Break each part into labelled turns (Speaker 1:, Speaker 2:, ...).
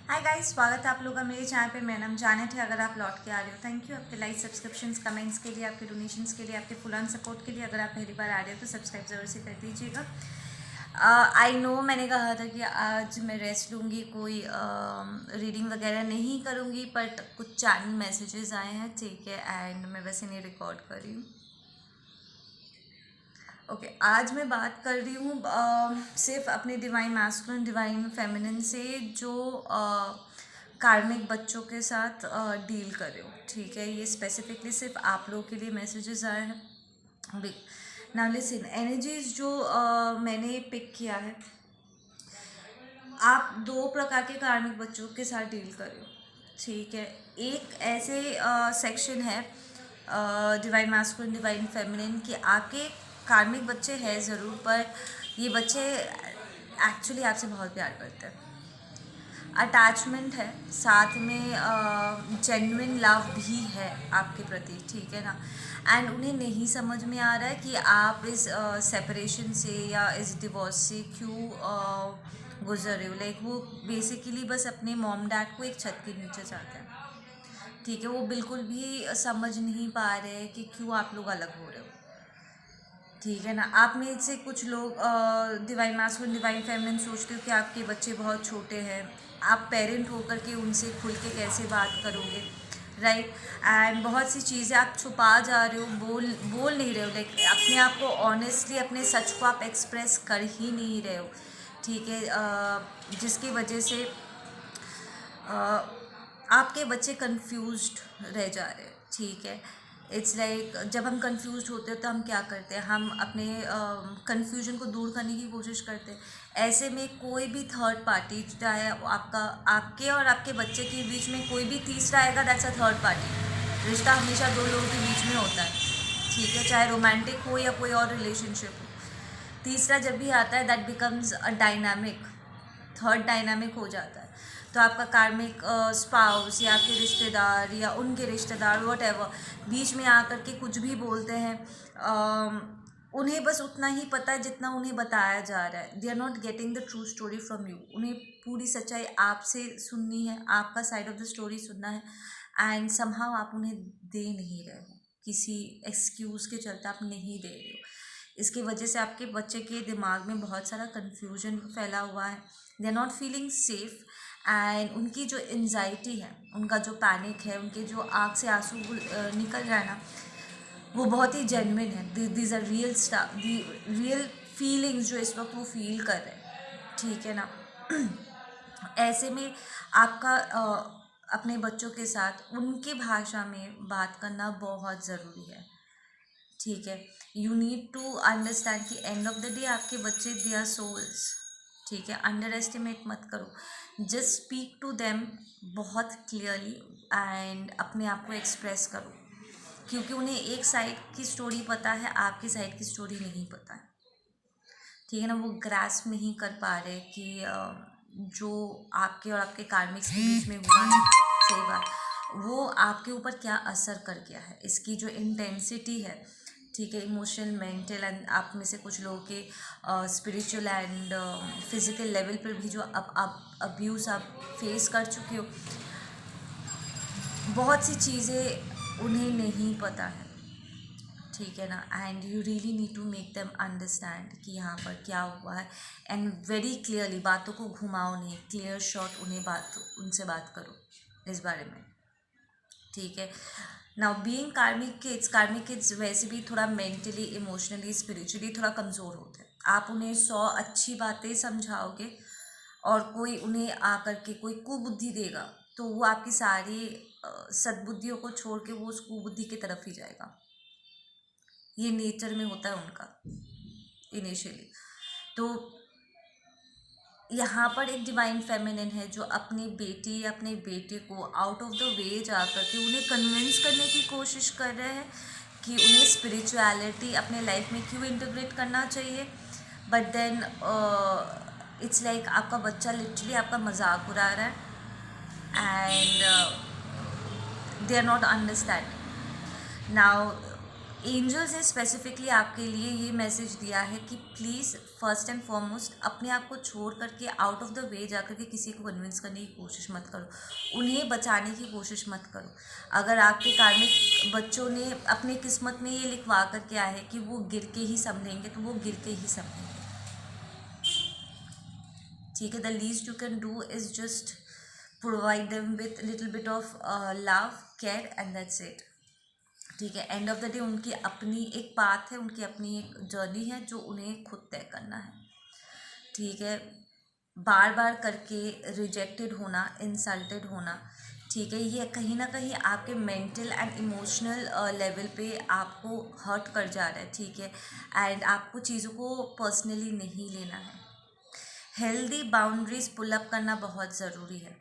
Speaker 1: Hi guys, स्वागत है आप लोगों का मेरे चैनल पे। मेरा नाम जानत है। अगर आप लौट के आ रहे हो, थैंक यू आपके लाइक, सब्सक्रिप्शंस, कमेंट्स के लिए, आपके डोनेशंस के लिए, आपके फुल ऑन सपोर्ट के लिए। अगर आप पहली बार आ रहे हो तो सब्सक्राइब ज़रूर से कर दीजिएगा। आई नो मैंने कहा था कि आज मैं रेस्ट लूँगी, कोई रीडिंग वगैरह नहीं करूँगी, बट कुछ चैनल मैसेजेस आए हैं, ठीक है, एंड मैं वैसे नहीं रिकॉर्ड कर रही हूँ। ओके आज मैं बात कर रही हूँ सिर्फ अपने डिवाइन मैस्कुलिन डिवाइन फेमिनिन से जो कार्मिक बच्चों के साथ डील कर रहे हो, ठीक है। ये स्पेसिफिकली सिर्फ आप लोगों के लिए मैसेजेस आए हैं। नाउ लिसन, एनर्जीज जो मैंने पिक किया है, आप दो प्रकार के कार्मिक बच्चों के साथ डील कर रहे हो, ठीक है। एक ऐसे सेक्शन है डिवाइन मैस्कुलिन डिवाइन फेमिनिन कि आपके कार्मिक बच्चे हैं ज़रूर, पर ये बच्चे एक्चुअली आपसे बहुत प्यार करते हैं। अटैचमेंट है, साथ में जेन्युइन लव भी है आपके प्रति, ठीक है ना। एंड उन्हें नहीं समझ में आ रहा है कि आप इस सेपरेशन से या इस डिवोर्स से क्यों गुजर रहे हो। लाइक वो बेसिकली बस अपने मॉम डैड को एक छत के नीचे चाहते हैं, ठीक है। वो बिल्कुल भी समझ नहीं पा रहे कि क्यों आप लोग अलग हो रहे हो, ठीक है ना। आप में से कुछ लोग डिवाइन मैस्कुलिन डिवाइन फेमिनिन सोचते हो कि आपके बच्चे बहुत छोटे हैं, आप पेरेंट होकर के उनसे खुल के कैसे बात करोगे, राइट। एंड बहुत सी चीज़ें आप छुपा जा रहे हो, बोल नहीं रहे हो। लाइक अपने आप को ऑनेस्टली, अपने सच को आप एक्सप्रेस कर ही नहीं रहे हो, ठीक है। जिसकी वजह से आपके बच्चे कंफ्यूज्ड रह जा रहे हैं, ठीक है। इट्स लाइक जब हम कंफ्यूज्ड होते हैं तो हम क्या करते हैं, हम अपने कंफ्यूजन को दूर करने की कोशिश करते हैं। ऐसे में कोई भी थर्ड पार्टी, चाहे आपका आपके और आपके बच्चे के बीच में कोई भी तीसरा आएगा, दैट्स अ थर्ड पार्टी। रिश्ता हमेशा दो लोगों के बीच में होता है, ठीक है, चाहे रोमांटिक हो या कोई और रिलेशनशिप हो। तीसरा जब भी आता है that becomes a dynamic, third dynamic हो जाता है। तो आपका कार्मिक स्पाउस या आपके रिश्तेदार या उनके रिश्तेदार वट एवर बीच में आकर के कुछ भी बोलते हैं, उन्हें बस उतना ही पता है जितना उन्हें बताया जा रहा है। They are not getting the true story from you. उन्हें पूरी सच्चाई आपसे सुननी है, आपका साइड ऑफ द स्टोरी सुनना है, एंड समहाउ आप उन्हें दे नहीं रहे हो, किसी एक्सक्यूज़ के चलते आप नहीं दे रहे हो। इसकी वजह से आपके बच्चे के दिमाग में बहुत सारा कन्फ्यूजन फैला हुआ है। They are not feeling safe, and उनकी जो एनजाइटी है, उनका जो पैनिक है, उनके जो आँख से आंसू निकल रहा है ना, वो बहुत ही जेन्युइन है। दीज आर रियल फीलिंग्स जो इस वक्त वो फील कर रहे हैं, ठीक है ना। ऐसे में आपका अपने बच्चों के साथ उनकी भाषा में बात करना बहुत ज़रूरी है, ठीक है। यू नीड टू अंडरस्टैंड कि एंड ऑफ द डे आपके बच्चे दे आर सोल्स, ठीक है। अंडर एस्टिमेट मत करो, जस्ट स्पीक टू देम बहुत क्लियरली एंड अपने आप को एक्सप्रेस करो, क्योंकि उन्हें एक साइड की स्टोरी पता है, आपकी साइड की स्टोरी नहीं पता है, ठीक है ना। वो ग्रास्प नहीं कर पा रहे कि जो आपके और आपके कार्मिक्स के बीच में हुआ है, सही बात, वो आपके ऊपर क्या असर कर गया है, इसकी जो इंटेंसिटी है, ठीक है, इमोशनल, मेंटल एंड आप में से कुछ लोगों के स्पिरिचुअल एंड फिजिकल लेवल पर भी जो अब अब्यूज़ आप फेस कर चुके हो, बहुत सी चीज़ें उन्हें नहीं पता है, ठीक है ना। And you really need to make them understand कि यहाँ पर क्या हुआ है, एंड वेरी क्लियरली, बातों को घुमाओ नहीं, क्लियर शॉट उनसे बात करो इस बारे में, ठीक है। नाउ बीइंग कार्मिक किड्स वैसे भी थोड़ा मेंटली, इमोशनली, स्पिरिचुअली थोड़ा कमज़ोर होते हैं। आप उन्हें 100 अच्छी बातें समझाओगे और कोई उन्हें आकर के कोई कुबुद्धि देगा तो वो आपकी सारी सद्बुद्धियों को छोड़ के वो उस कुबुद्धि की तरफ ही जाएगा। ये नेचर में होता है उनका इनिशियली। तो यहाँ पर एक डिवाइन फेमिनिन है जो अपनी बेटी या अपने बेटे को आउट ऑफ द वे जा कर के उन्हें कन्विंस करने की कोशिश कर रहे हैं कि उन्हें स्पिरिचुअलिटी अपने लाइफ में क्यों इंटीग्रेट करना चाहिए। बट देन इट्स लाइक आपका बच्चा लिटरली आपका मजाक उड़ा रहा है, and they are not understanding. Now angels ने स्पेसिफिकली आपके लिए ये मैसेज दिया है कि प्लीज़ फर्स्ट एंड फॉरमोस्ट अपने आप को छोड़ करके आउट ऑफ द वे जा करके किसी को कन्विंस करने की कोशिश मत करो, उन्हें बचाने की कोशिश मत करो। अगर आपके कार्मिक बच्चों ने अपने किस्मत में ये लिखवा करके आया है कि वो गिर के ही समझेंगे, तो वो गिर के ही समझेंगे। ठीक है, the least you can do is just provide them with little bit of love, care and that's it. ठीक है, एंड ऑफ द डे उनकी अपनी एक पाथ है, उनकी अपनी एक जर्नी है जो उन्हें खुद तय करना है। ठीक है, बार बार करके रिजेक्टेड होना, इंसल्टेड होना, ठीक है, ये कहीं ना कहीं आपके मेंटल एंड इमोशनल लेवल पे आपको हर्ट कर जा रहा है। ठीक है, एंड आपको चीज़ों को पर्सनली नहीं लेना है। हेल्दी बाउंड्रीज पुल अप करना बहुत ज़रूरी है।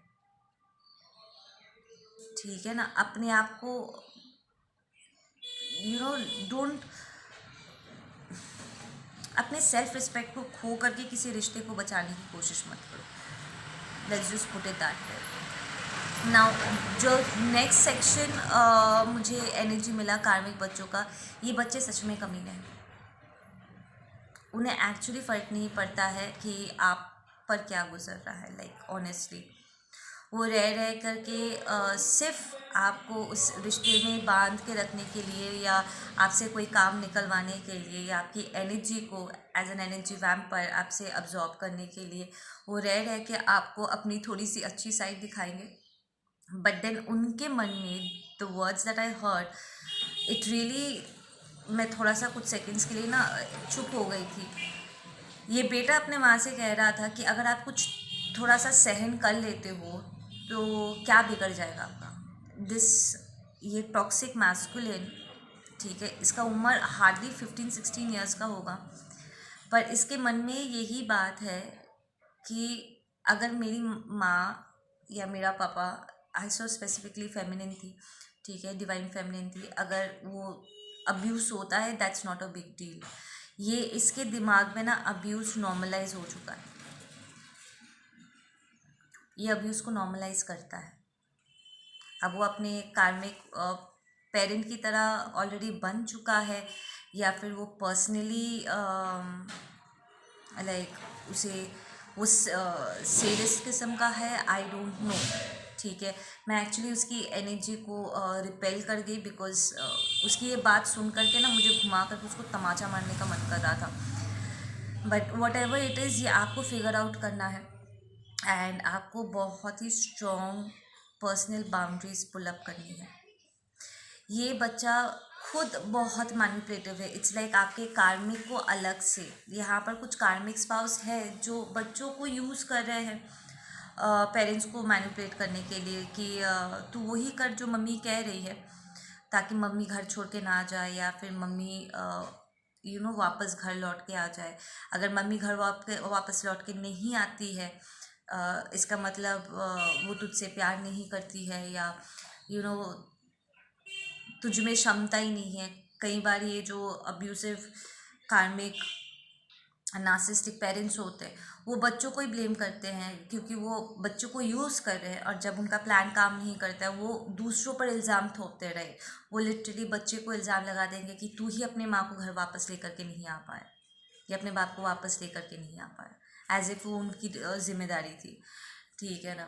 Speaker 1: ठीक है ना, अपने आप को डोंट अपने सेल्फ रिस्पेक्ट को खो करके किसी रिश्ते को बचाने की कोशिश मत करो। Let's just put it that way. Now जो नेक्स्ट सेक्शन मुझे एनर्जी मिला कार्मिक बच्चों का, ये बच्चे सच में कमीने हैं। उन्हें एक्चुअली फ़र्क नहीं पड़ता है कि आप पर क्या गुजर रहा है। लाइक ऑनेस्टली वो रह करके सिर्फ आपको उस रिश्ते में बांध के रखने के लिए या आपसे कोई काम निकलवाने के लिए या आपकी एनर्जी को एज एन एनर्जी वैम्पायर आपसे अब्जॉर्ब करने के लिए वो रह के आपको अपनी थोड़ी सी अच्छी साइड दिखाएंगे। बट देन उनके मन में the words that I heard, it really, मैं थोड़ा सा कुछ सेकंड्स के लिए ना चुप हो गई थी। ये बेटा अपने माँ से कह रहा था कि अगर आप कुछ थोड़ा सा सहन कर लेते हो तो क्या बिगड़ जाएगा आपका। ये टॉक्सिक मैस्कुलिन, ठीक है, इसका उम्र हार्डली 15-16 ईयर्स का होगा, पर इसके मन में यही बात है कि अगर मेरी माँ या मेरा पापा, आई सो स्पेसिफिकली फेमिनिन थी, ठीक है, डिवाइन फेमिनिन थी, अगर वो अब्यूज़ होता है that's not a big deal. ये इसके दिमाग में ना अब्यूज़ नॉर्मलाइज हो चुका है, ये अब्यूज़ को नॉर्मलाइज करता है। अब वो अपने कार्मिक पेरेंट की तरह ऑलरेडी बन चुका है या फिर वो पर्सनली लाइक उसे वो सीरियस किस्म का है, आई डोंट नो। ठीक है, मैं एक्चुअली उसकी एनर्जी को रिपेल कर गई बिकॉज उसकी ये बात सुन करके ना मुझे घुमा करके उसको तमाचा मारने का मन कर रहा था। But whatever it is, ये आपको फिगर आउट करना है एंड आपको बहुत ही strong personal boundaries pull up करनी है। ये बच्चा खुद बहुत मैनिपुलेटिव है। इट्स लाइक आपके कार्मिक को अलग से, यहाँ पर कुछ कार्मिक स्पाउस है जो बच्चों को यूज़ कर रहे हैं पेरेंट्स को मैनिपुलेट करने के लिए कि तू वही कर जो मम्मी कह रही है, ताकि मम्मी घर छोड़ के ना जाए या फिर मम्मी वापस घर लौट के आ जाए। अगर मम्मी घर वापस लौट के नहीं आती है, इसका मतलब वो तुझसे प्यार नहीं करती है या तुझ में क्षमता ही नहीं है। कई बार ये जो अब्यूसिव कार्मिक नार्सिसिस्टिक पेरेंट्स होते हैं वो बच्चों को ही ब्लेम करते हैं क्योंकि वो बच्चों को यूज़ कर रहे हैं, और जब उनका प्लान काम नहीं करता है वो दूसरों पर इल्ज़ाम थोपते रहे। वो लिटरली बच्चे को इल्ज़ाम लगा देंगे कि तू ही अपने माँ को घर वापस लेकर के नहीं आ पाया या अपने बाप को वापस लेकर के नहीं आ पाया, एज इफ वो उनकी जिम्मेदारी थी। ठीक है ना।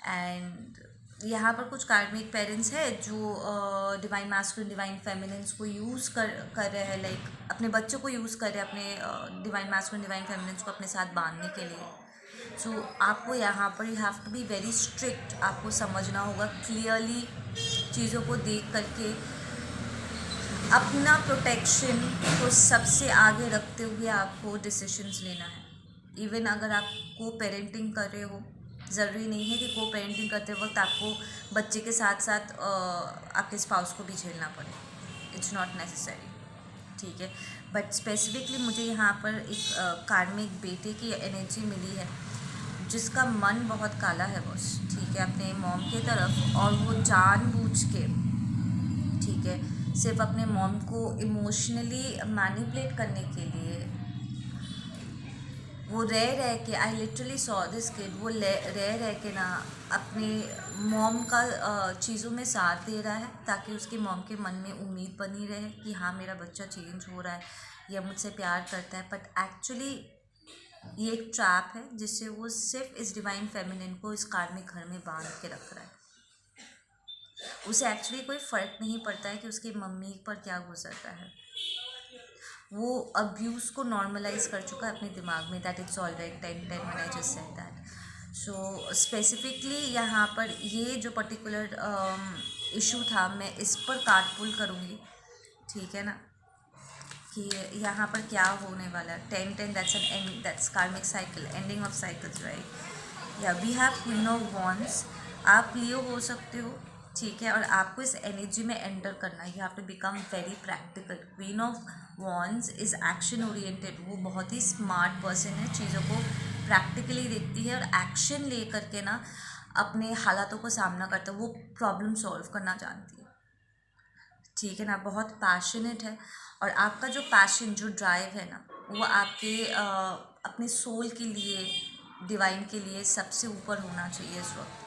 Speaker 1: एंड यहाँ पर कुछ कार्मिक पेरेंट्स है जो डिवाइन मैस्कुलिन डिवाइन फेमिनिन्स को यूज़ कर रहे हैं, लाइक अपने बच्चों को यूज़ कर रहे हैं अपने डिवाइन मैस्कुलिन डिवाइन फेमिनिन्स को अपने साथ बांधने के लिए। सो आपको यहाँ पर you have to be very strict. आपको समझना होगा क्लियरली, चीज़ों को देख करके अपना प्रोटेक्शन को सबसे आगे रखते हुए आपको डिसीजंस लेना है। इवन अगर आप को पेरेंटिंग कर रहे हो, ज़रूरी नहीं है कि को पेरेंटिंग करते वक्त आपको बच्चे के साथ साथ आपके स्पाउस को भी झेलना पड़े। It's not necessary. ठीक है, बट स्पेसिफिकली मुझे यहाँ पर एक कार्मिक बेटे की एनर्जी मिली है जिसका मन बहुत काला है बस। ठीक है, अपने मॉम की तरफ, और वो जानबूझ के, ठीक है, सिर्फ अपने मॉम को इमोशनली मैनिपुलेट करने के लिए वो रह रह के, I literally saw this kid, वो रह रह के ना अपने मॉम का चीज़ों में साथ दे रहा है, ताकि उसके मॉम के मन में उम्मीद बनी रहे कि हाँ मेरा बच्चा चेंज हो रहा है या मुझसे प्यार करता है। बट एक्चुअली ये एक ट्रैप है जिससे वो सिर्फ इस डिवाइन फेमिनिन को इस कार्मिक घर में बांध के रख रहा है। उसे एक्चुअली कोई फ़र्क नहीं पड़ता है कि उसकी मम्मी पर क्या गुजर रहा है। वो अब्यूज़ को नॉर्मलाइज कर चुका है अपने दिमाग में, that it's all right, 10 when I just said that. So specifically यहाँ पर ये जो पर्टिकुलर इशू था, मैं इस पर कार्डपुल करूँगी, ठीक है ना, कि यहाँ पर क्या होने वाला है। 10 that's an end, that's karmic cycle, ending of cycles, right. या we have queen of wands, आप लियो हो सकते हो, ठीक है, और आपको इस एनर्जी में एंटर करना है। You have to become very practical. Queen of wands is action oriented, वो बहुत ही स्मार्ट पर्सन है, चीज़ों को प्रैक्टिकली देखती है और एक्शन ले करके ना अपने हालातों को सामना करता है। वो प्रॉब्लम सॉल्व करना जानती है, ठीक है ना, बहुत पैशनेट है। और आपका जो पैशन, जो ड्राइव है ना, वो आपके अपने सोल के लिए, डिवाइन के लिए सबसे ऊपर होना चाहिए इस वक्त,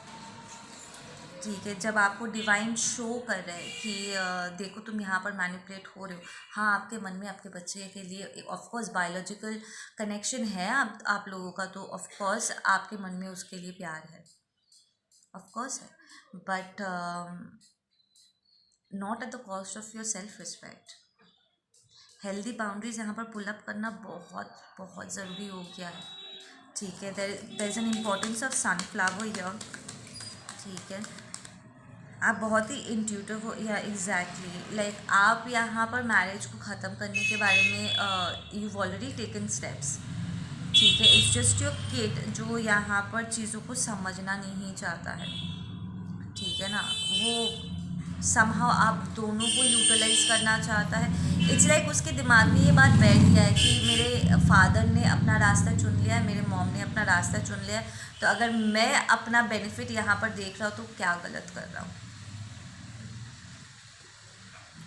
Speaker 1: ठीक है। जब आपको डिवाइन शो कर रहे हैं कि देखो तुम यहाँ पर मैनिपुलेट हो रहे हो, हाँ आपके मन में आपके बच्चे के लिए ऑफकोर्स बायोलॉजिकल कनेक्शन है आप लोगों का, तो ऑफकोर्स आपके मन में उसके लिए प्यार है, ऑफकोर्स है, but not at the cost of your self respect. Healthy boundaries यहाँ पर पुल अप करना बहुत बहुत ज़रूरी हो गया है, ठीक है। There is an importance of sunflower year, ठीक है। आप बहुत ही इंट्यूटिव हो, या एग्जैक्टली लाइक आप यहाँ पर मैरिज को ख़त्म करने के बारे में यू ऑलरेडी टेकन स्टेप्स, ठीक है। इट्स जस्ट योर किड जो यहाँ पर चीज़ों को समझना नहीं चाहता है, ठीक है ना। वो समहाउ आप दोनों को यूटिलाइज करना चाहता है। इट्स लाइक उसके दिमाग में ये बात बैठ गया है कि मेरे फादर ने अपना रास्ता चुन लिया है, मेरे मॉम ने अपना रास्ता चुन लिया है, तो अगर मैं अपना बेनिफिट यहाँ पर देख रहा हूँ तो क्या गलत कर रहा हूँ।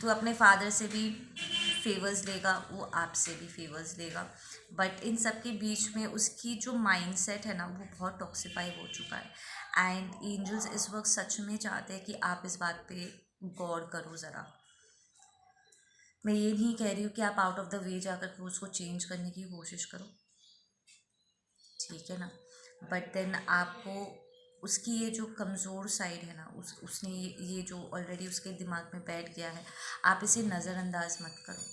Speaker 1: तो अपने फादर से भी फेवर्स लेगा, वो आपसे भी फेवर्स लेगा, बट इन सब के बीच में उसकी जो माइंडसेट है ना, वो बहुत टॉक्सिफाई हो चुका है। एंड एंजल्स इस वक्त सच में चाहते हैं कि आप इस बात पे गौर करो ज़रा। मैं ये नहीं कह रही हूँ कि आप आउट ऑफ द वे जाकर के उसको चेंज करने की कोशिश करो, ठीक है ना, बट देन आपको उसकी ये जो कमज़ोर साइड है ना, उसने ये जो ऑलरेडी उसके दिमाग में बैठ गया है, आप इसे नज़रअंदाज मत करो।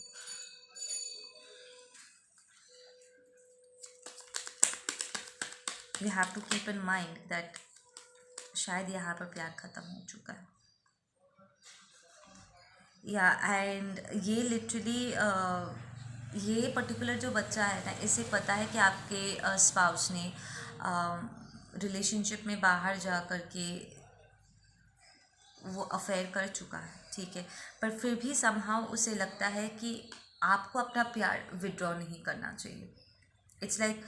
Speaker 1: You have to keep in mind that शायद यहाँ पर प्यार ख़त्म हो चुका है, या एंड ये लिटरली ये पर्टिकुलर जो बच्चा है ना, इसे पता है कि आपके स्पाउस ने रिलेशनशिप में बाहर जा कर के वो अफेयर कर चुका है, ठीक है, पर फिर भी समहाउ उसे लगता है कि आपको अपना प्यार विड्रॉ नहीं करना चाहिए। इट्स लाइक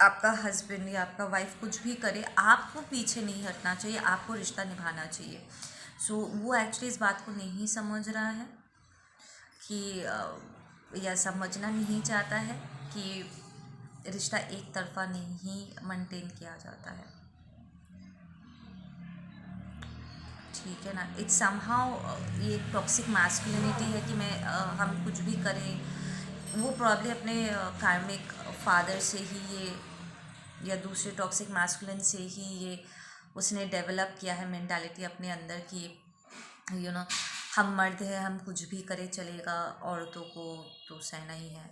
Speaker 1: आपका हस्बैंड या आपका वाइफ कुछ भी करे, आपको पीछे नहीं हटना चाहिए, आपको रिश्ता निभाना चाहिए। सो वो एक्चुअली इस बात को नहीं समझ रहा है कि या समझना नहीं चाहता है कि रिश्ता एक तरफा नहीं मेंटेन किया जाता है, ठीक है ना। इट्स समहाउ ये टॉक्सिक मैस्कुलिनिटी है कि हम कुछ भी करें। वो प्रॉब्ली अपने कार्मिक फादर से ही ये, या दूसरे टॉक्सिक मैस्कुलिन से ही ये उसने डेवलप किया है मेंटालिटी अपने अंदर की, यू नो, हम मर्द हैं, हम कुछ भी करें चलेगा, औरतों को तो सहना ही है,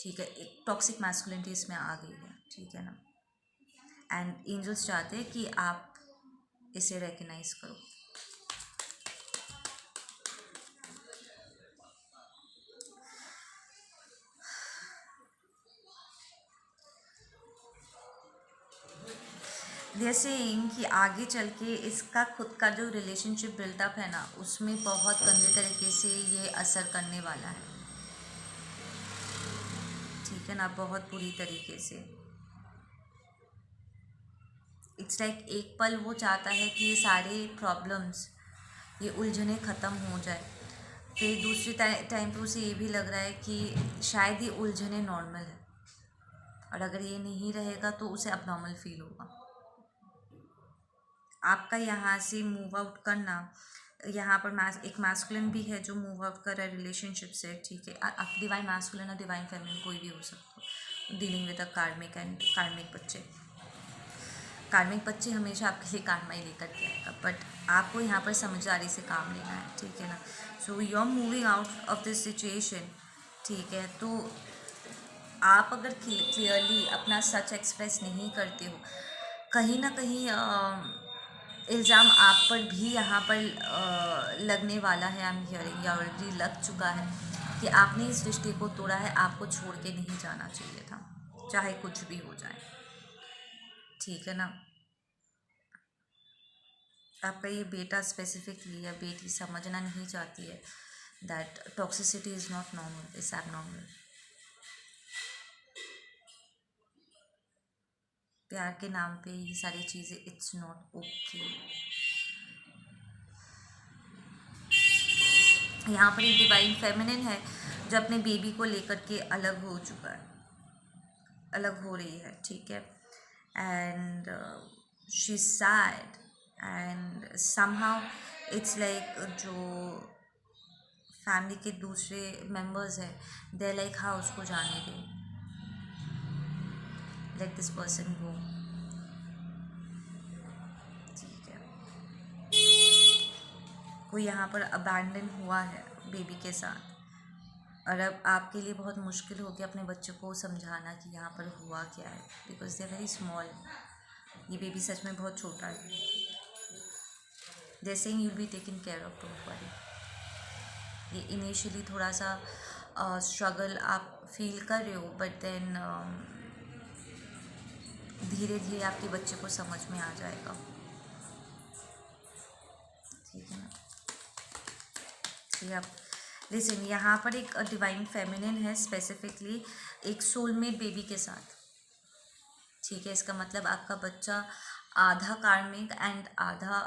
Speaker 1: ठीक है। एक टॉक्सिक मैस्कुलिनिटी इसमें आ गई है, ठीक है ना। एंड एंजल्स चाहते हैं कि आप इसे रिकग्नाइज करो। जैसे कि आगे चल के इसका खुद का जो रिलेशनशिप बिल्टअप है ना, उसमें बहुत गंदे तरीके से ये असर करने वाला है, ठीक है ना, बहुत बुरी तरीके से। इट्स लाइक एक पल वो चाहता है कि ये सारे प्रॉब्लम्स, ये उलझने ख़त्म हो जाए, फिर दूसरी टाइम पे उसे ये भी लग रहा है कि शायद ये उलझने नॉर्मल है, और अगर ये नहीं रहेगा तो उसे अबनॉर्मल फील होगा। आपका यहाँ से मूव आउट करना, यहाँ पर एक मैस्कुलिन भी है जो मूव आउट कर रहा है रिलेशनशिप से, ठीक है। आप डिवाइन मैस्कुलिन और डिवाइन फेमिनिन कोई भी हो सकता हो, डीलिंग विद अ कार्मिक एंड कार्मिक बच्चे। कार्मिक बच्चे हमेशा आपके लिए कार्मा ही लेकर के आएगा, बट आपको यहाँ पर समझदारी से काम लेना है, ठीक है ना। So you are moving out of this situation, ठीक है। तो आप अगर क्लियरली अपना सच एक्सप्रेस नहीं करते हो, कहीं ना कहीं इल्ज़ाम आप पर भी यहाँ पर लगने वाला है। आई एम हियरिंग, या ऑलरेडी लग चुका है कि आपने इस रिश्ते को तोड़ा है, आपको छोड़ के नहीं जाना चाहिए था, चाहे कुछ भी हो जाए, ठीक है ना। आपका ये बेटा स्पेसिफिकली या बेटी समझना नहीं चाहती है that toxicity is not normal, it's abnormal. प्यार के नाम पे ये सारी चीज़ें, इट्स नॉट ओके। यहाँ पर एक डिवाइन फेमिनिन है जो अपने बेबी को लेकर के अलग हो चुका है, अलग हो रही है, ठीक है। And she said and somehow it's like जो फैमिली के दूसरे मेंबर्स हैं, दे लाइक हाँ उसको जाने दे, लेट दिस पर्सन गो, ठीक है। कोई यहाँ पर अबैंडन हुआ है बेबी के साथ, और अब आपके लिए बहुत मुश्किल हो गया अपने बच्चों को समझाना कि यहाँ पर हुआ क्या है, because they are very small. ये बेबी सच में बहुत छोटा है। They saying you will be taken care of, don't worry. ये इनिशियली थोड़ा सा स्ट्रगल आप फील कर रहे हो, बट देन धीरे धीरे आपके बच्चे को समझ में आ जाएगा, ठीक है ना। आप लिसन, यहाँ पर एक डिवाइन फेमिनिन है स्पेसिफिकली एक सोलमेट बेबी के साथ, ठीक है। इसका मतलब आपका बच्चा आधा कार्मिक एंड आधा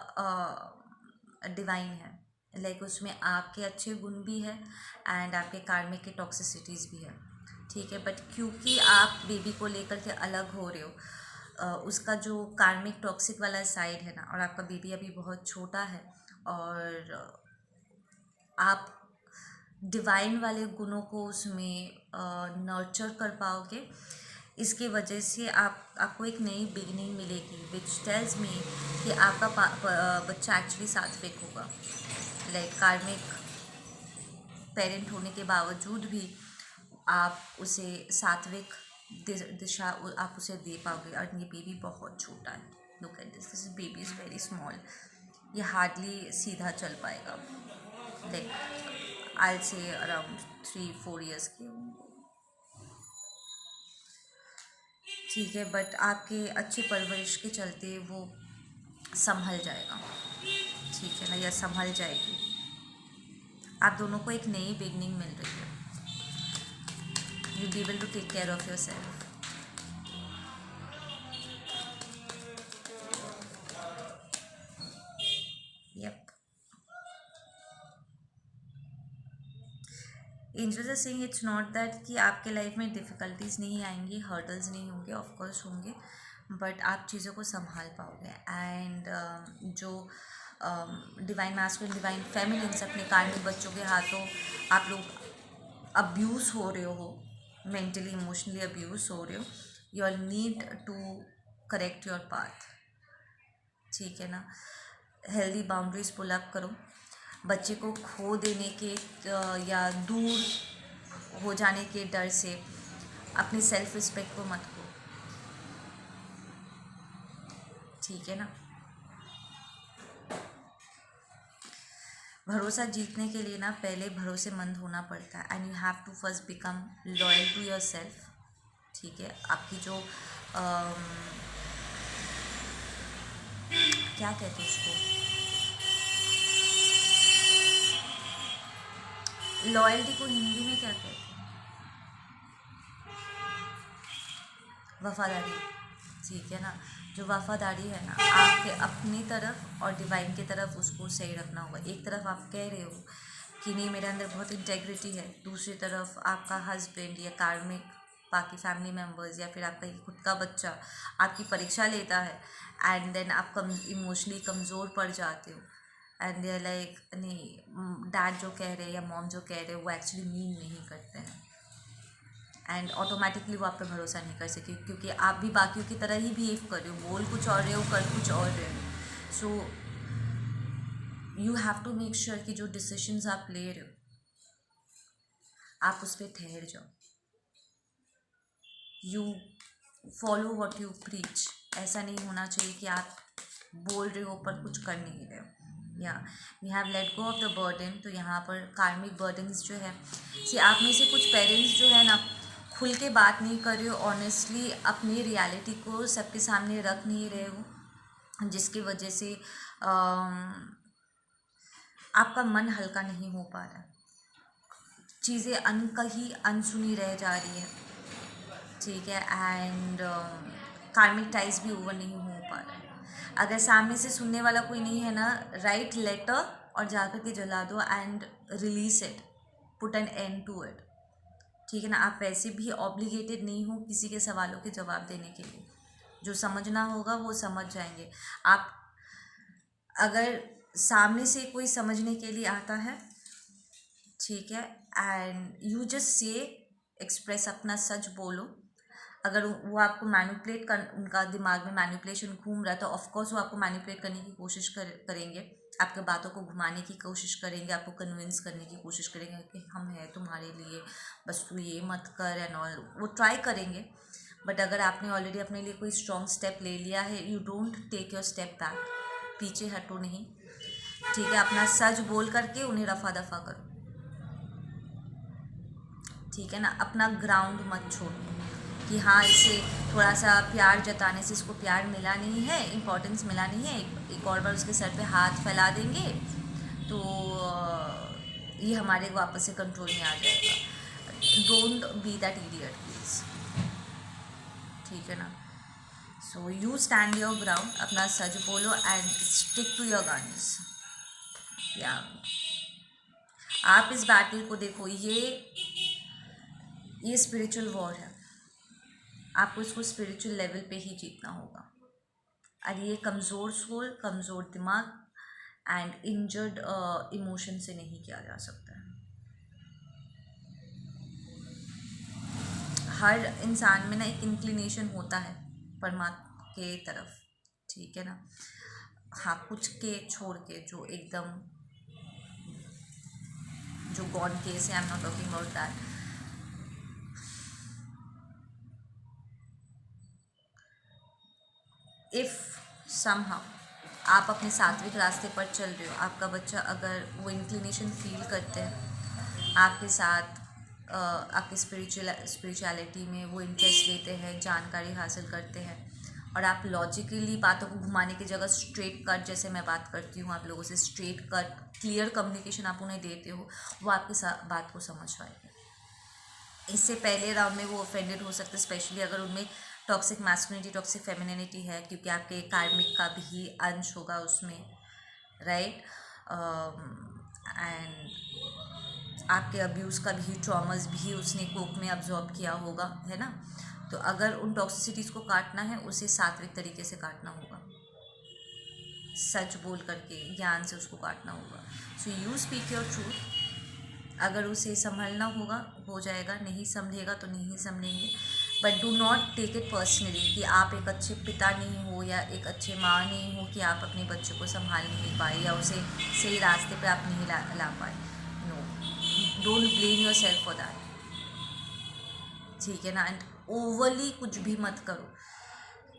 Speaker 1: डिवाइन है, लाइक उसमें आपके अच्छे गुण भी है एंड आपके कार्मिक के टॉक्सिसिटीज़ भी है, ठीक है। बट क्योंकि आप बेबी को लेकर के अलग हो रहे हो, उसका जो कार्मिक टॉक्सिक वाला साइड है ना, और आपका बेबी अभी बहुत छोटा है, और आप डिवाइन वाले गुणों को उसमें नर्चर कर पाओगे, इसके वजह से आपको एक नई बिगनिंग मिलेगी, विच टेल्स मी कि आपका बच्चा एक्चुअली सात्विक होगा, लाइक कार्मिक पेरेंट होने के बावजूद भी आप उसे सात्विक दिशा आप उसे दे पाओगे। और ये बेबी बहुत छोटा है, look at this baby is very small, ये हार्डली सीधा चल पाएगा, लाइक आई से अराउंड 3-4 ईयर्स के होंगे, ठीक है। बट आपके अच्छे परवरिश के चलते वो संभल जाएगा, ठीक है ना, या संभल जाएगी। आप दोनों को एक नई बिगनिंग मिल रही है, you be able to take care of yourself. Yep, angels are saying it's not that कि आपके लाइफ में डिफ़िकल्टीज़ नहीं आएंगी, हर्डल्स नहीं होंगे, ऑफ कोर्स होंगे, बट आप चीज़ों को संभाल पाओगे। एंड जो डिवाइन मैस्कुलिन डिवाइन फेमिनिन्स अपने कार्मिक बच्चों के हाथों आप लोग अब्यूज़ हो रहे हो, मेंटली इमोशनली अब्यूज़ हो रहे हो, you all need to correct your path, ठीक है ना। हेल्दी बाउंड्रीज पुल अप करो, बच्चे को खो देने के या दूर हो जाने के डर से अपनी सेल्फ रिस्पेक्ट को मत खो, ठीक है ना। भरोसा जीतने के लिए ना पहले भरोसेमंद होना पड़ता है, and you have to first become loyal to yourself, ठीक है। आपकी जो क्या कहते हैं उसको, लॉयल्टी को हिंदी में क्या कहते हैं, वफादारी, ठीक है ना। जो वफादारी है ना, आपके अपनी तरफ और डिवाइन की तरफ उसको सही रखना होगा। एक तरफ आप कह रहे हो कि नहीं मेरे अंदर बहुत इंटेग्रिटी है, दूसरी तरफ आपका हस्बैंड या कार्मिक बाकी फैमिली मेम्बर्स या फिर आपका ही खुद का बच्चा आपकी परीक्षा लेता है एंड देन आप इमोशनली कमज़ोर पड़ जाते हो एंड दे आर लाइक नहीं डैड जो कह रहे हैं या मॉम जो कह रहे हैं वो एक्चुअली मीन नहीं करते हैं एंड ऑटोमेटिकली वो आप पे भरोसा नहीं कर सके क्योंकि आप भी बाकियों की तरह ही बिहेव कर रहे हो, बोल कुछ और रहे हो, कर कुछ और रहे हो. So you have to make sure कि जो डिसीजंस आप ले रहे हो आप उस पर ठहर जाओ. You follow what you preach. ऐसा नहीं होना चाहिए कि आप बोल रहे हो पर कुछ कर नहीं रहे हो. या we have let go of the burden. तो यहाँ पर कार्मिक बर्डन्स जो है आप में से कुछ पेरेंट्स जो है ना खुल के बात नहीं कर रहे हो, ऑनेस्टली अपनी रियलिटी को सबके सामने रख नहीं रहे हो, जिसकी वजह से आपका मन हल्का नहीं हो पा रहा है. चीज़ें अनकही अनसुनी रह जा रही है, ठीक है. एंड कार्मिक टाइज भी ओवर नहीं हो पा रहा है. अगर सामने से सुनने वाला कोई नहीं है ना, राइट लेटर और जाकर के जला दो and release it, put an end to it, ठीक है ना. आप वैसे भी ऑब्लिगेटेड नहीं हो किसी के सवालों के जवाब देने के लिए. जो समझना होगा वो समझ जाएंगे. आप अगर सामने से कोई समझने के लिए आता है, ठीक है, and you just say express, अपना सच बोलो. अगर वो आपको मैनिपुलेट कर, उनका दिमाग में मैनिपुलेशन घूम रहा है तो ऑफकोर्स वो आपको मैनिपुलेट करने की कोशिश करेंगे, आपके बातों को घुमाने की कोशिश करेंगे, आपको कन्विंस करने की कोशिश करेंगे कि हम हैं तुम्हारे लिए, बस तू ये मत कर एंड ऑल. वो ट्राई करेंगे. बट अगर आपने ऑलरेडी अपने लिए कोई स्ट्रॉन्ग स्टेप ले लिया है, you don't take your step back. पीछे हटो नहीं, ठीक है. अपना सच बोल करके उन्हें रफा दफा करो, ठीक है ना. अपना ग्राउंड मत छोड़ो कि हाँ इसे थोड़ा सा प्यार जताने से इसको प्यार मिला नहीं है, इम्पोर्टेंस मिला नहीं है, एक और बार उसके सर पे हाथ फैला देंगे तो ये हमारे वापस से कंट्रोल में आ जाएगा. Don't be that idiot please, ठीक है ना. So you stand your ground, अपना सच बोलो and stick to your guns. या आप इस बैटल को देखो, ये स्पिरिचुअल वॉर है. आपको इसको स्पिरिचुअल लेवल पे ही जीतना होगा. और ये कमज़ोर सोल, कमज़ोर दिमाग एंड इंजर्ड इमोशन से नहीं किया जा सकता है. हर इंसान में ना एक इंक्लिनेशन होता है परमात्मा के तरफ, ठीक है ना. हाँ, कुछ के छोड़ के जो एकदम जो गॉड केस है, I am not talking about that. If somehow आप अपने सात्विक रास्ते पर चल रहे हो, आपका बच्चा अगर वो इंक्लिनेशन फील करते हैं आपके साथ, आपकी स्पिरिचुअलिटी में वो इंटरेस्ट लेते हैं, जानकारी हासिल करते हैं, और आप लॉजिकली बातों को घुमाने की जगह स्ट्रेट कट, जैसे मैं बात करती हूँ आप लोगों से, स्ट्रेट कट क्लियर कम्युनिकेशन आप उन्हें देते हो, वो आपकी बात को समझ पाएंगे. इससे पहले राउंड में वो ऑफेंडेड हो सकते, स्पेशली अगर उनमें टॉक्सिक मैस्कुलिनिटी, टॉक्सिक फेमिनिनिटी है, क्योंकि आपके कार्मिक का भी अंश होगा उसमें, राइट. एंड आपके अब्यूज़ का भी, ट्रॉमास भी उसने कोक में अब्जॉर्ब किया होगा, है ना. तो अगर उन टॉक्सिसिटीज़ को काटना है, उसे सात्विक तरीके से काटना होगा, सच बोल करके, ज्ञान से उसको काटना होगा. So you speak your truth. अगर उसे संभलना होगा हो जाएगा, नहीं संभलेगा तो नहीं संभलेंगे. But do not take it personally कि आप एक अच्छे पिता नहीं हो या एक अच्छे माँ नहीं हो कि आप अपने बच्चे को संभाल नहीं पाए या उसे सही रास्ते पे आप नहीं ला पाए. No, don't blame yourself for that, ठीक है ना. एंड ओवरली कुछ भी मत करो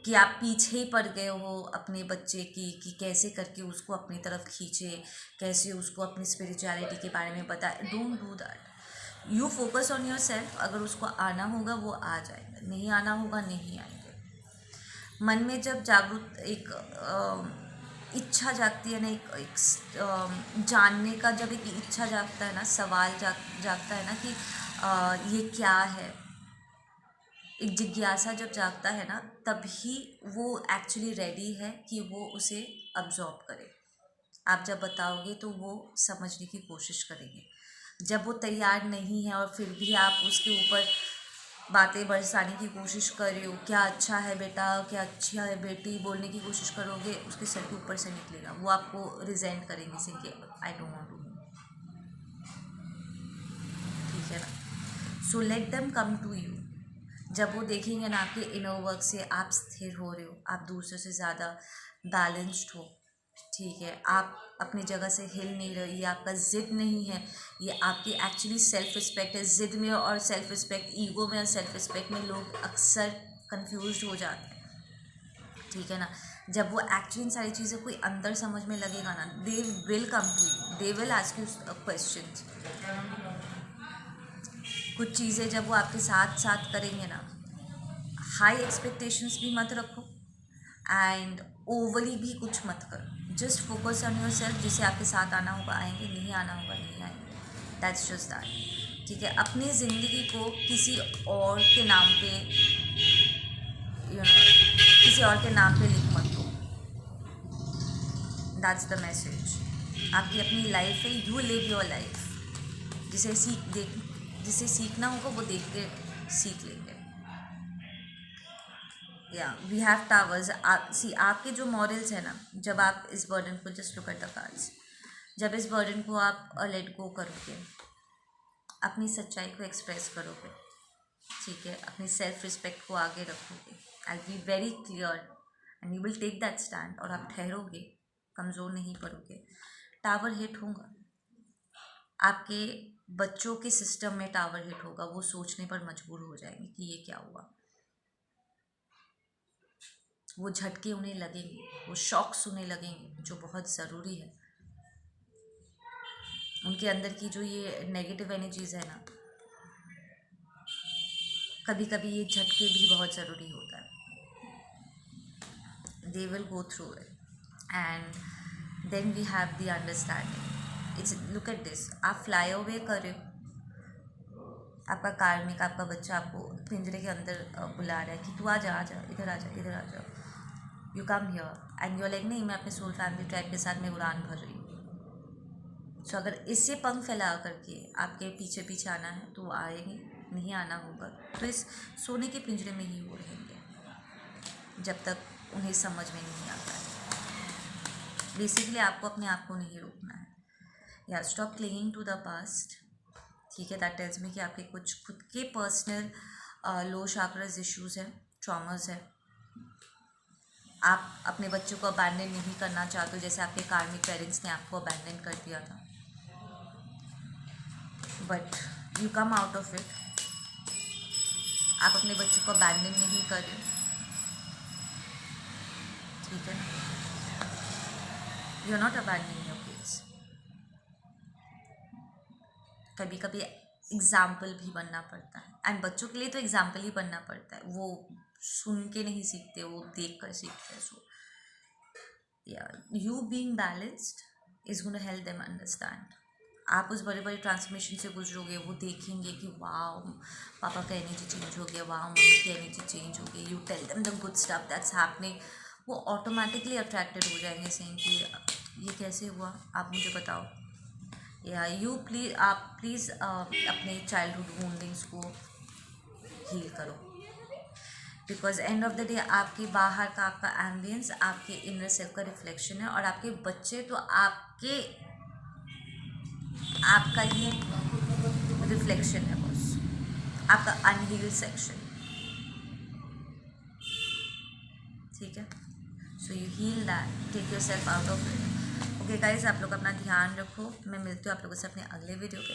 Speaker 1: कि आप पीछे ही पड़ गए हो अपने बच्चे की, कि कैसे करके उसको अपनी तरफ खींचे, कैसे उसको अपनी स्पिरिचुअलिटी के बारे में बताए. Don't do that. You focus on your self. अगर उसको आना होगा वो आ जाएगा, नहीं आना होगा नहीं आएंगे. मन में जब जागरूक एक इच्छा जागती है ना, एक जानने का जब एक इच्छा जागता है ना, सवाल जागता है ना कि ये क्या है, एक जिज्ञासा जब जागता है ना, तभी वो एक्चुअली रेडी है कि वो उसे अब्जॉर्ब करे. आप जब बताओगे तो वो समझने की कोशिश करेंगे. जब वो तैयार नहीं है और फिर भी आप उसके ऊपर बातें बरसाने की कोशिश कर रहे हो, क्या अच्छा है बेटा, क्या अच्छा है बेटी बोलने की कोशिश करोगे, उसके सर के ऊपर से निकलेगा, वो आपको रिजेंट करेंगे से कि आई डोंट वांट टू, ठीक है ना। So let them come to you. जब वो देखेंगे ना आपके इनर वर्क से आप स्थिर हो रहे हो, आप दूसरों से ज़्यादा बैलेंस्ड हो, ठीक है, आप अपनी जगह से हिल नहीं रहे, ये आपका ज़िद नहीं है, ये आपकी एक्चुअली सेल्फ रिस्पेक्ट है। ज़िद में और सेल्फ रिस्पेक्ट, ईगो में और सेल्फ रिस्पेक्ट में लोग अक्सर कंफ्यूज हो जाते हैं, ठीक है ना। जब वो एक्चुअली इन सारी चीज़ें कोई अंदर समझ में लगेगा ना, they will come to you, they will ask you question. कुछ चीज़ें जब वो आपके साथ साथ करेंगे ना, हाई एक्सपेक्टेशंस भी मत रखो एंड ओवरली भी कुछ मत करो, just focus on your self. जिसे आपके साथ आना होगा आएंगे, नहीं आना होगा नहीं आएंगे, दैट्स जस्ट दैट, ठीक है। अपनी ज़िंदगी को किसी और के नाम पे किसी और के नाम पे लिख मत दो, दैट्स द मैसेज। आपकी अपनी लाइफ है, यू लिव योर लाइफ। जिसे सीखना होगा वो देख के सीख लेंगे। या वी हैव टावर्स। आपके जो मॉरल्स है ना, जब आप इस बर्डन को, just look at the cards, जब इस बर्डन को आप लेट गो करोगे, अपनी सच्चाई को एक्सप्रेस करोगे, ठीक है, अपनी सेल्फ रिस्पेक्ट को आगे रखोगे, I be very clear and you will take that stand, और आप ठहरोगे, कमज़ोर नहीं पड़ोगे, टावर हिट होगा, आपके बच्चों के सिस्टम में टावर हिट होगा, वो सोचने पर मजबूर हो जाएंगे कि ये क्या हुआ, वो झटके उन्हें लगेंगे, वो शॉक्स उन्हें लगेंगे, जो बहुत ज़रूरी है। उनके अंदर की जो ये नेगेटिव एनर्जीज़ है ना, कभी कभी ये झटके भी बहुत ज़रूरी होता है। They will go through it and then we have the understanding. It's, look at this, आप फ्लाई अवे कर रहे हो, आपका कार्मिक, आपका बच्चा आपको पिंजरे के अंदर बुला रहा है कि तू आ जा, इधर आ जा, इधर आ जा, you come here and you like नहीं, मैं अपने सोल फैमिली ट्राइब के साथ में उड़ान भर रही हूँ। सो अगर इससे पंख फैला करके आपके पीछे पीछे आना है तो वो आएंगे, नहीं आना होगा तो इस सोने के पिंजरे में ही वो रहेंगे जब तक उन्हें समझ में नहीं आता है। बेसिकली आपको अपने आप को नहीं रोकना है, या stop clinging to the past, ठीक है। दैट टेल्स मी कि आपके कुछ खुद के पर्सनल लो शाक्रस इश्यूज़ हैं, ट्रॉमास है, आप अपने बच्चों को अबैंडन नहीं करना चाहते हो, जैसे आपके कार्मिक पेरेंट्स ने आपको अबैंडन कर दिया था, but you come out of it. आप अपने बच्चों को अबैंडन नहीं कर रहे हो, ठीक है ना, you are not abandoning your kids. कभी कभी एग्जाम्पल भी बनना पड़ता है, एंड बच्चों के लिए तो एग्जाम्पल ही बनना पड़ता है, वो सुन के नहीं सीखते, वो देख कर सीखते हैं। सो या you being balanced is gonna help them understand. आप उस बड़े बड़े ट्रांसफॉर्मेशन से गुजरोगे, वो देखेंगे कि वाओ पापा का एनर्जी चेंज हो गया, वाओ मम्मी की एनर्जी चेंज हो गई, you tell them the good stuff that's happening, वो ऑटोमेटिकली अट्रैक्टेड हो जाएंगे, सेइंग कि ये कैसे हुआ, आप मुझे बताओ। या आप प्लीज़ अपने चाइल्डहुड वूंडिंग्स को हील करो, because end of the day आपके बाहर का आपका एम्बियंस आपके इनर सेल्फ का रिफ्लेक्शन है, और आपके बच्चे तो आपका ही रिफ्लेक्शन है, बस आपका अनहील्ड सेक्शन, ठीक है। So you heal that, take yourself out of it. Okay guys, आप लोग अपना ध्यान रखो, मैं मिलती हूँ आप लोगों से अपने अगले वीडियो पे।